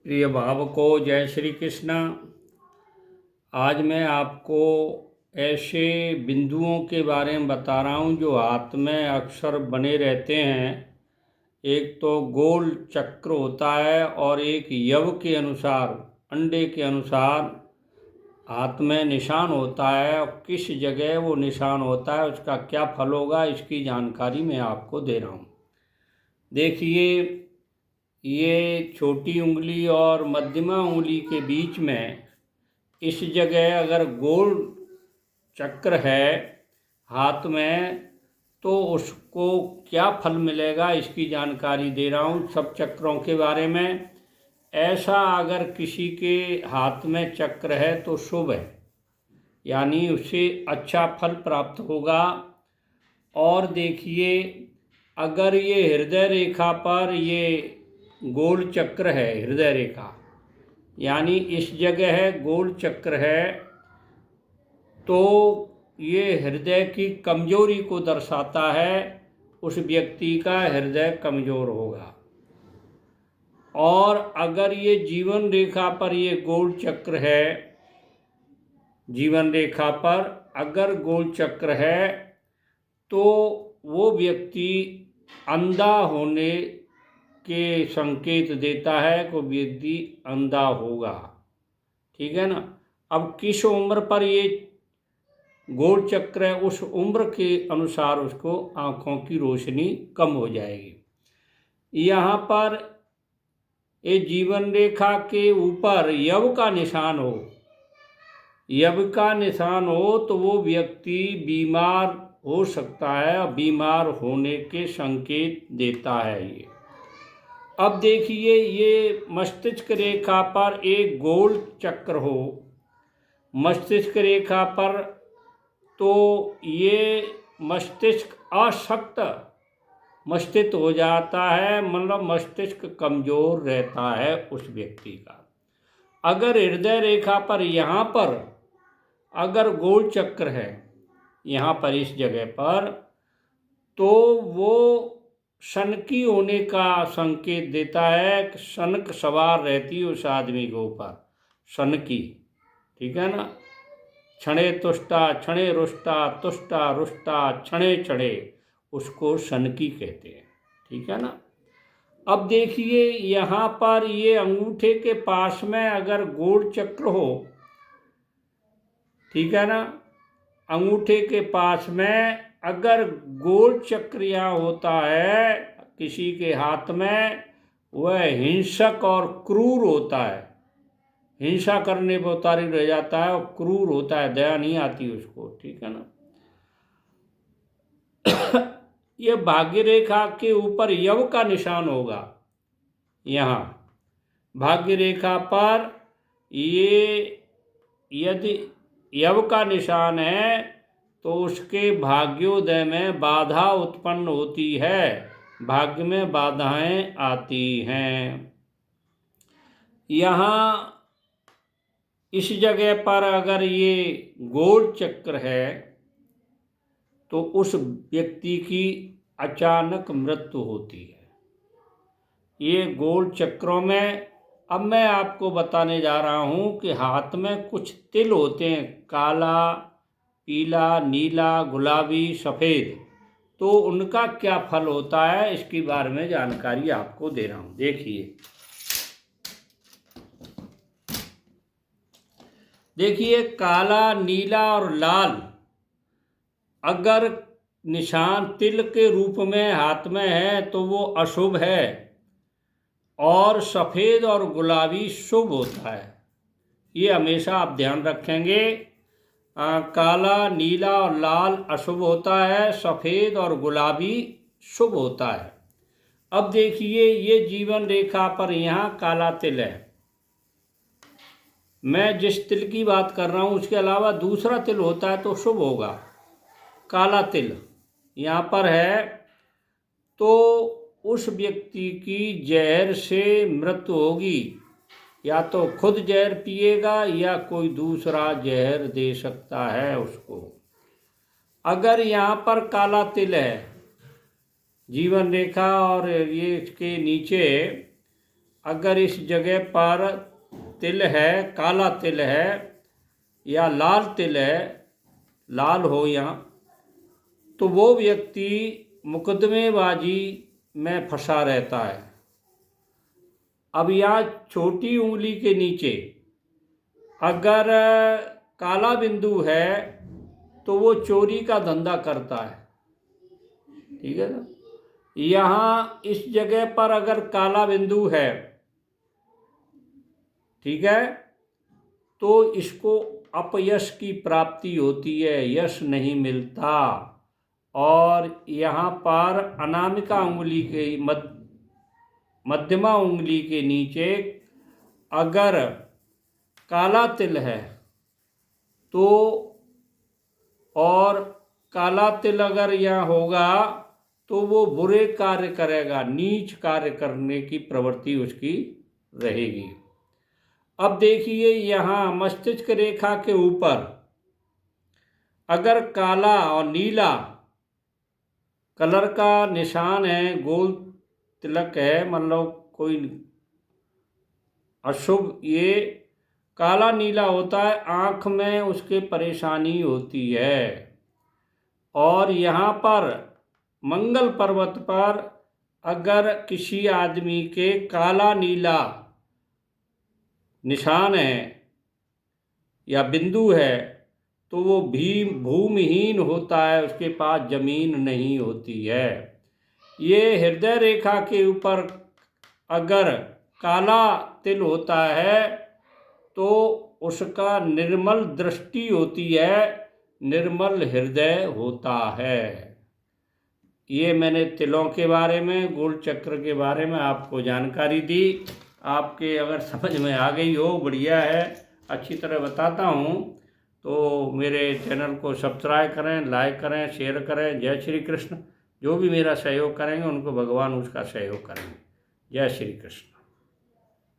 प्रिय भाव को जय श्री कृष्ण। आज मैं आपको ऐसे बिंदुओं के बारे में बता रहा हूँ जो हाथ में अक्सर बने रहते हैं। एक तो गोल चक्र होता है और एक यव के अनुसार, अंडे के अनुसार हाथ में निशान होता है। और किस जगह वो निशान होता है, उसका क्या फल होगा, इसकी जानकारी मैं आपको दे रहा हूँ। देखिए, ये छोटी उंगली और मध्यमा उंगली के बीच में इस जगह अगर गोल चक्र है हाथ में, तो उसको क्या फल मिलेगा इसकी जानकारी दे रहा हूँ सब चक्रों के बारे में। ऐसा अगर किसी के हाथ में चक्र है तो शुभ है, यानी उसे अच्छा फल प्राप्त होगा। और देखिए, अगर ये हृदय रेखा पर ये गोल चक्र है, हृदय रेखा यानी इस जगह है गोल चक्र है, तो ये हृदय की कमजोरी को दर्शाता है। उस व्यक्ति का हृदय कमजोर होगा। और अगर ये जीवन रेखा पर ये गोल चक्र है, जीवन रेखा पर अगर गोल चक्र है, तो वो व्यक्ति अंधा होने के संकेत देता है कि व्यक्ति अंधा होगा। ठीक है ना। अब किस उम्र पर ये गोल चक्र है, उस उम्र के अनुसार उसको आँखों की रोशनी कम हो जाएगी। यहाँ पर ये जीवन रेखा के ऊपर यव का निशान हो, यव का निशान हो तो वो व्यक्ति बीमार हो सकता है, बीमार होने के संकेत देता है ये। अब देखिए, ये मस्तिष्क रेखा पर एक गोल चक्र हो मस्तिष्क रेखा पर, तो ये मस्तिष्क अशक्त मस्तिष्क हो जाता है, मतलब मस्तिष्क कमजोर रहता है उस व्यक्ति का। अगर हृदय रेखा पर यहाँ पर अगर गोल चक्र है, यहाँ पर इस जगह पर, तो वो सनकी होने का संकेत देता है कि सनक सवार रहती है उस आदमी के ऊपर, सनकी। ठीक है ना। क्षणे तुष्टा क्षणे रुष्टा तुष्टा रुष्टा क्षणे क्षणे, उसको सनकी कहते हैं। ठीक है ना। अब देखिए, यहाँ पर ये अंगूठे के पास में अगर गोल चक्र हो, ठीक है ना, अंगूठे के पास में अगर गोल चक्र यहाँ होता है किसी के हाथ में, वह हिंसक और क्रूर होता है, हिंसा करने पर उतारी रह जाता है और क्रूर होता है, दया नहीं आती उसको। ठीक है ना। ये भाग्य रेखा के ऊपर यव का निशान होगा। यहाँ भाग्य रेखा पर ये यदि यव का निशान है, तो उसके भाग्योदय में बाधा उत्पन्न होती है, भाग्य में बाधाएं आती हैं। यहाँ इस जगह पर अगर ये गोल चक्र है, तो उस व्यक्ति की अचानक मृत्यु होती है। ये गोल चक्रों में अब मैं आपको बताने जा रहा हूँ कि हाथ में कुछ तिल होते हैं, काला, पीला, नीला, गुलाबी, सफ़ेद, तो उनका क्या फल होता है इसके बारे में जानकारी आपको दे रहा हूँ। देखिए, काला, नीला और लाल अगर निशान तिल के रूप में हाथ में है तो वो अशुभ है, और सफ़ेद और गुलाबी शुभ होता है। ये हमेशा आप ध्यान रखेंगे। काला, नीला और लाल अशुभ होता है, सफ़ेद और गुलाबी शुभ होता है। अब देखिए, ये जीवन रेखा पर यहाँ काला तिल है। मैं जिस तिल की बात कर रहा हूँ उसके अलावा दूसरा तिल होता है तो शुभ होगा। काला तिल यहाँ पर है, तो उस व्यक्ति की जहर से मृत्यु होगी। या तो खुद जहर पिएगा या कोई दूसरा जहर दे सकता है उसको। अगर यहाँ पर काला तिल है जीवन रेखा और ये इसके नीचे, अगर इस जगह पर तिल है, काला तिल है या लाल तिल है, लाल हो यहाँ, तो वो व्यक्ति मुकदमेबाजी में फंसा रहता है। अब यहाँ छोटी उंगली के नीचे अगर काला बिंदु है तो वो चोरी का धंधा करता है, ठीक है ना। यहाँ इस जगह पर अगर काला बिंदु है, ठीक है, तो इसको अपयश की प्राप्ति होती है, यश नहीं मिलता। और यहाँ पर अनामिका उंगली के मध्यमा उंगली के नीचे अगर काला तिल है तो, और काला तिल अगर यहाँ होगा तो वो बुरे कार्य करेगा, नीच कार्य करने की प्रवृत्ति उसकी रहेगी। अब देखिए यहाँ मस्तिष्क रेखा के ऊपर अगर काला और नीला कलर का निशान है, गोल तिलक है, मतलब कोई अशुभ, ये काला नीला होता है, आँख में उसके परेशानी होती है। और यहाँ पर मंगल पर्वत पर अगर किसी आदमी के काला नीला निशान है या बिंदु है तो वो भी भूमिहीन होता है, उसके पास जमीन नहीं होती है। ये हृदय रेखा के ऊपर अगर काला तिल होता है तो उसका निर्मल दृष्टि होती है, निर्मल हृदय होता है। ये मैंने तिलों के बारे में, गोल चक्र के बारे में आपको जानकारी दी। आपके अगर समझ में आ गई हो, बढ़िया है, अच्छी तरह बताता हूँ, तो मेरे चैनल को सब्सक्राइब करें, लाइक करें, शेयर करें। जय श्री कृष्ण। जो भी मेरा सहयोग करेंगे उनको भगवान उसका सहयोग करेंगे। जय श्री कृष्ण।